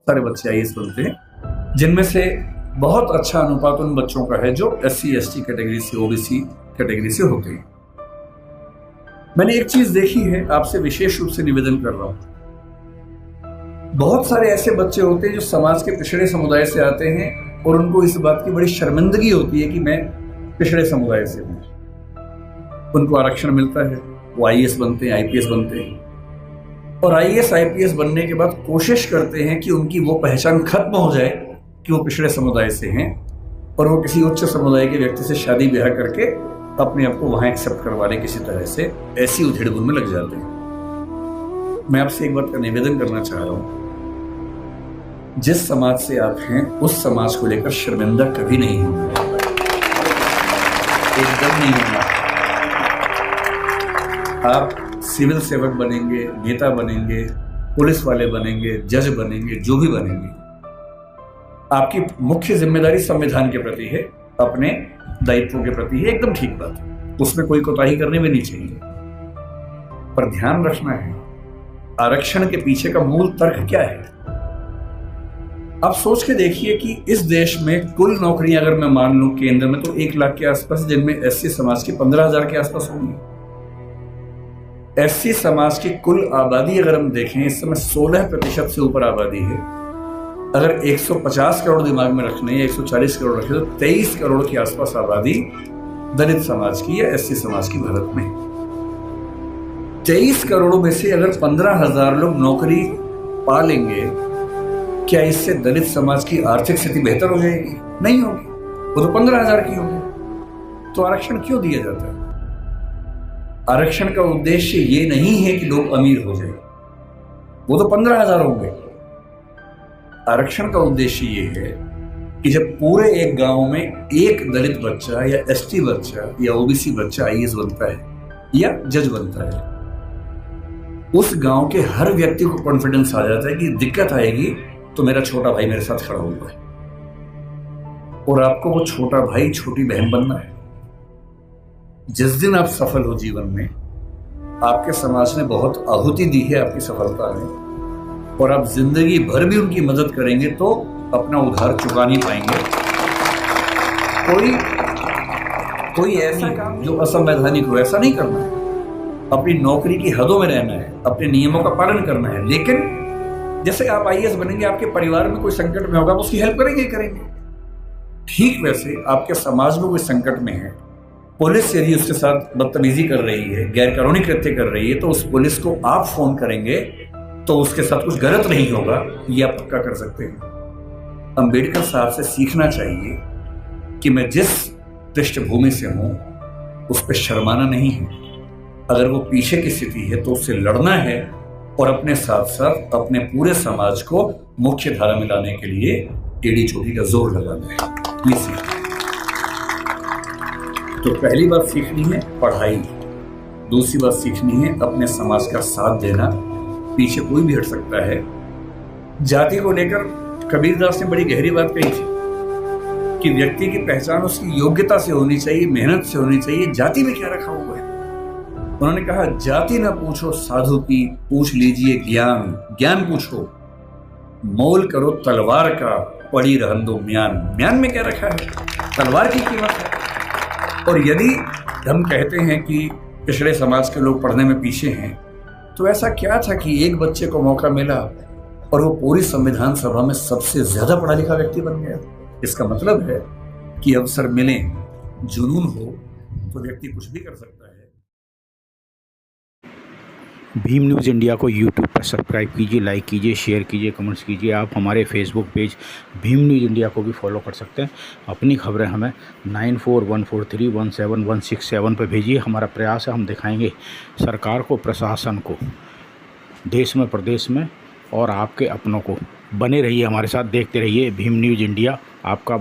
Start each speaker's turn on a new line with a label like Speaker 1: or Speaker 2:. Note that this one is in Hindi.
Speaker 1: सारे बच्चे आईएएस बनते हैं, जिनमें से बहुत अच्छा अनुपात उन बच्चों का है जो SC ST कैटेगरी से, OBC कैटेगरी से होते हैं। मैंने एक चीज देखी है, आपसे विशेष रूप से निवेदन कर रहा हूं। बहुत सारे ऐसे बच्चे होते हैं जो समाज के पिछड़े समुदाय से आते हैं और उनको इस बात की बड़ी शर्मिंदगी होती है कि मैं पिछड़े समुदाय से हूं। उनको आरक्षण मिलता है, वो आईएएस बनते हैं, आईपीएस बनते हैं, और आईएएस आईपीएस बनने के बाद कोशिश करते हैं कि उनकी वो पहचान खत्म हो जाए कि वो पिछड़े समुदाय से हैं, और वो किसी उच्च समुदाय के व्यक्ति से शादी ब्याह करके अपने आप को वहां एक्सेप्ट करवा ले किसी तरह से, ऐसी उधेड़-बुन में लग जाते हैं। मैं आपसे एक बात का निवेदन करना चाह रहा हूं, जिस समाज से आप हैं उस समाज को लेकर शर्मिंदा कभी नहीं होना, एकदम नहीं होना। आप सिविल सेवक बनेंगे, नेता बनेंगे, पुलिस वाले बनेंगे, जज बनेंगे, जो भी बनेंगे, आपकी मुख्य जिम्मेदारी संविधान के प्रति है, अपने दायित्वों के प्रति है, एकदम ठीक बात है, उसमें कोई कोताही करने में नहीं चाहिए। पर ध्यान रखना है, आरक्षण के पीछे का मूल तर्क क्या है। आप सोच के देखिए कि इस देश में कुल नौकरियां अगर मैं मान लूं केंद्र में तो 1 लाख के आसपास, जिनमें SC समाज की 15,000 के आसपास होंगी। SC समाज की कुल आबादी अगर हम देखें, इस समय 16% से ऊपर आबादी है। अगर 150 करोड़ दिमाग में रखने या 140 करोड़ रखें तो 23 करोड़ के आसपास आबादी दलित समाज की या SC समाज की भारत में। 23 करोड़ में से अगर 15,000 लोग नौकरी पा लेंगे, क्या इससे दलित समाज की आर्थिक स्थिति बेहतर हो जाएगी? नहीं होगी, वो तो 15,000 की होगी। तो आरक्षण क्यों दिया जाता है? आरक्षण का उद्देश्य ये नहीं है कि लोग अमीर हो जाए, वो तो 15,000 होंगे। आरक्षण का उद्देश्य ये है कि जब पूरे एक गांव में एक दलित बच्चा या ST बच्चा या OBC बच्चा आईएएस बनता है या जज बनता है, उस गांव के हर व्यक्ति को कॉन्फिडेंस आ जाता है कि दिक्कत आएगी तो मेरा छोटा भाई मेरे साथ खड़ा हुआ है, और आपको वो छोटा भाई छोटी बहन बनना है। जिस दिन आप सफल हो जीवन में, आपके समाज ने बहुत आहुति दी है आपकी सफलता में, और आप जिंदगी भर भी उनकी मदद करेंगे तो अपना उधार चुका नहीं पाएंगे। कोई ऐसा काम जो असंवैधानिक हो, ऐसा नहीं करना है। अपनी नौकरी की हदों में रहना है, अपने नियमों का पालन करना है। लेकिन जैसे आप आईएएस बनेंगे, आपके परिवार में कोई संकट में होगा, उसकी हेल्प करेंगे। ठीक वैसे आपके समाज में कोई संकट में है, पुलिस यदि उसके साथ बदतमीजी कर रही है, गैर कानूनी कृत्य कर रही है, तो उस पुलिस को आप फोन करेंगे तो उसके साथ कुछ गलत नहीं होगा, ये आप पक्का कर सकते हैं। अंबेडकर साहब से सीखना चाहिए कि मैं जिस पृष्ठभूमि से हूं उस पर शर्माना नहीं है। अगर वो पीछे की स्थिति है तो उससे लड़ना है, और अपने साथ साथ अपने पूरे समाज को मुख्य धारा में लाने के लिए टेढ़ी चोटी का जोर लगाना है। ये सीखना है। तो पहली बात सीखनी है पढ़ाई, दूसरी बात सीखनी है अपने समाज का साथ देना। पीछे कोई भी हट सकता है। जाति को लेकर कबीरदास ने बड़ी गहरी बात कही थी कि व्यक्ति की पहचान उसकी योग्यता से होनी चाहिए, मेहनत से होनी चाहिए। जाति में क्या रखा हुआ है? उन्होंने कहा, जाति ना पूछो साधु की, पूछ लीजिए ज्ञान। ज्ञान पूछो, मोल करो तलवार का, पड़ी रहन दो म्यान। म्यान में क्या रखा है? तलवार की कीमत है। और यदि हम कहते हैं कि पिछड़े समाज के लोग पढ़ने में पीछे हैं, तो ऐसा क्या था कि एक बच्चे को मौका मिला और वो पूरी संविधान सभा में सबसे ज्यादा पढ़ा लिखा व्यक्ति बन गया? इसका मतलब है कि अवसर मिले, जुनून हो तो व्यक्ति कुछ भी कर सकता है।
Speaker 2: भीम न्यूज़ इंडिया को यूट्यूब पर सब्सक्राइब कीजिए, लाइक कीजिए, शेयर कीजिए, कमेंट्स कीजिए। आप हमारे Facebook page Bhim news India को भी फॉलो कर सकते हैं। अपनी खबरें हमें 9414317167 पर भेजिए। हमारा प्रयास है, हम दिखाएंगे सरकार को, प्रशासन को, देश में, प्रदेश में, और आपके अपनों को। बने रहिए हमारे साथ, देखते रहिए भीम न्यूज़ इंडिया। आपका